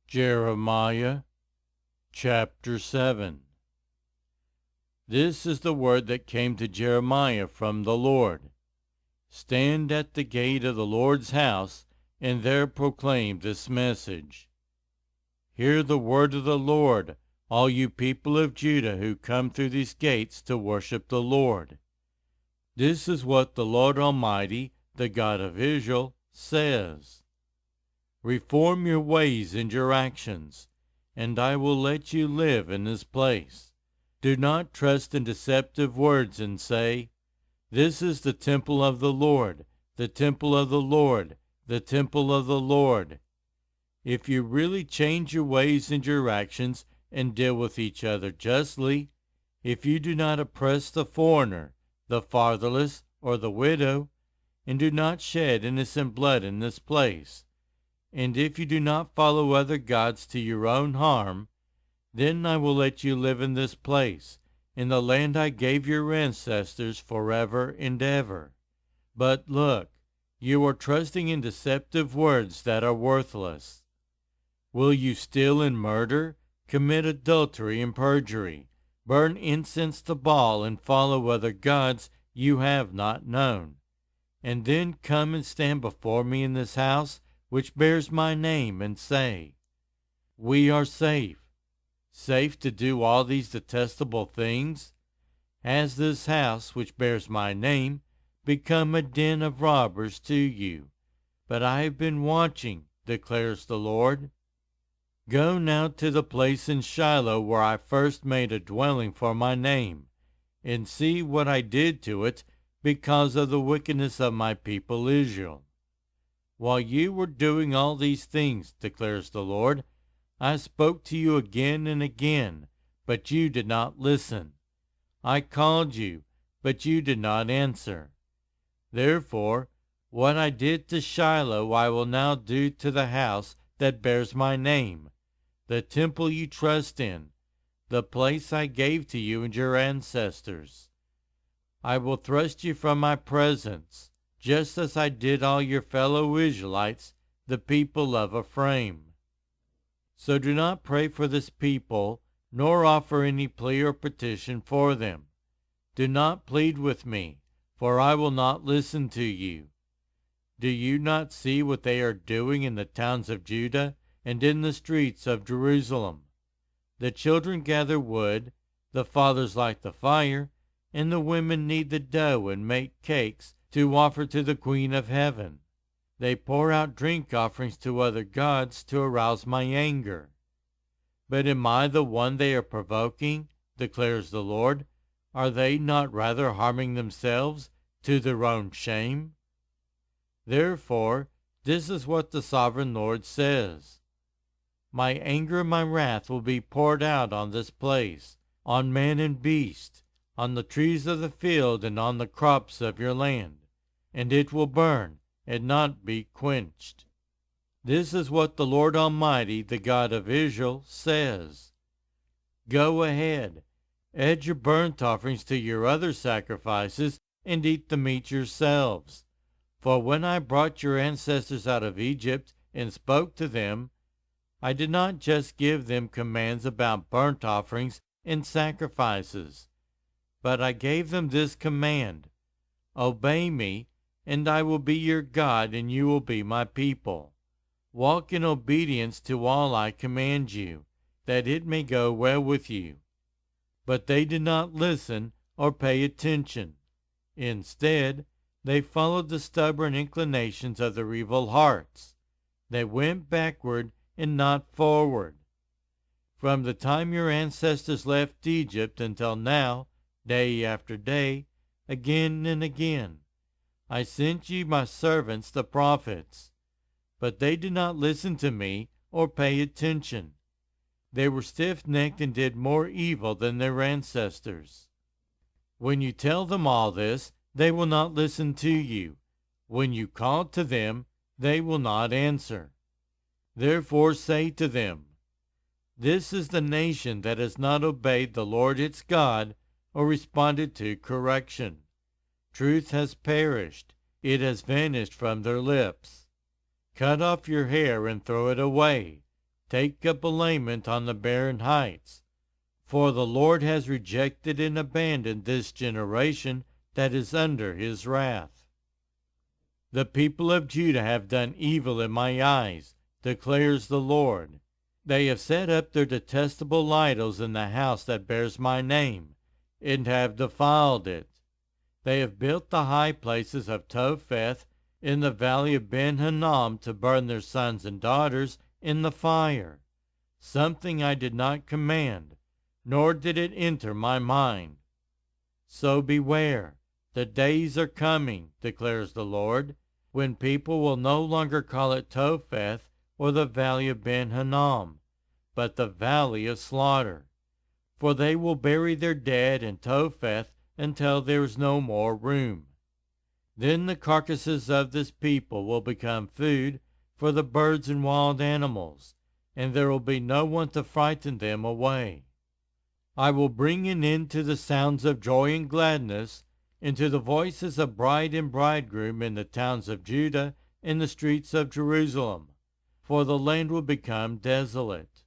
Jeremiah chapter 7. This is the word that came to Jeremiah from the Lord. Stand at the gate of the Lord's house, and there proclaim this message. Hear the word of the Lord, all you people of Judah who come through these gates to worship the Lord. This is what the Lord Almighty, the God of Israel, says. Reform your ways and your actions, and I will let you live in this place. Do not trust in deceptive words and say, "This is the temple of the Lord, the temple of the Lord, the temple of the Lord." If you really change your ways and your actions and deal with each other justly, if you do not oppress the foreigner, the fatherless, or the widow, and do not shed innocent blood in this place, and if you do not follow other gods to your own harm, then I will let you live in this place, in the land I gave your ancestors forever and ever. But look, you are trusting in deceptive words that are worthless. Will you steal and murder, commit adultery and perjury, burn incense to Baal, and follow other gods you have not known, and then come and stand before me in this house which bears my name, and say, "We are safe"? Safe to do all these detestable things? Has this house, which bears my name, become a den of robbers to you? But I have been watching, declares the Lord. Go now to the place in Shiloh where I first made a dwelling for my name, and see what I did to it because of the wickedness of my people Israel. While you were doing all these things, declares the Lord, I spoke to you again and again, but you did not listen. I called you, but you did not answer. Therefore, what I did to Shiloh I will now do to the house that bears my name, the temple you trust in, the place I gave to you and your ancestors. I will thrust you from my presence, just as I did all your fellow Israelites, the people of Ephraim. So do not pray for this people, nor offer any plea or petition for them. Do not plead with me, for I will not listen to you. Do you not see what they are doing in the towns of Judah and in the streets of Jerusalem? The children gather wood, the fathers light the fire, and the women knead the dough and make cakes to offer to the Queen of Heaven. They pour out drink offerings to other gods to arouse my anger. But am I the one they are provoking, declares the Lord? Are they not rather harming themselves to their own shame? Therefore, this is what the sovereign Lord says. My anger and my wrath will be poured out on this place, on man and beast, on the trees of the field and on the crops of your land, and it will burn and not be quenched. This is what the Lord Almighty, the God of Israel, says. Go ahead, add your burnt offerings to your other sacrifices, and eat the meat yourselves. For when I brought your ancestors out of Egypt and spoke to them, I did not just give them commands about burnt offerings and sacrifices, but I gave them this command: obey me, and I will be your God, and you will be my people. Walk in obedience to all I command you, that it may go well with you. But they did not listen or pay attention. Instead, they followed the stubborn inclinations of their evil hearts. They went backward and not forward. From the time your ancestors left Egypt until now, day after day, again and again, I sent you my servants the prophets. But they did not listen to me or pay attention. They were stiff-necked and did more evil than their ancestors. When you tell them all this, they will not listen to you. When you call to them, they will not answer. Therefore say to them, this is the nation that has not obeyed the Lord its God or responded to correction. Truth has perished. It has vanished from their lips. Cut off your hair and throw it away. take up a lament on the barren heights. For the Lord has rejected and abandoned this generation that is under his wrath. The people of Judah have done evil in my eyes, declares the Lord. They have set up their detestable idols in the house that bears my name, and have defiled it. They have built the high places of Topheth in the valley of Ben-Hinnom to burn their sons and daughters in the fire, something I did not command, nor did it enter my mind. So beware, the days are coming, declares the Lord, when people will no longer call it Topheth or the valley of Ben-Hinnom, but the valley of slaughter. For they will bury their dead in Topheth until there is no more room. Then the carcasses of this people will become food for the birds and wild animals, and there will be no one to frighten them away. I will bring an end to the sounds of joy and gladness, and to the voices of bride and bridegroom in the towns of Judah and the streets of Jerusalem, for the land will become desolate.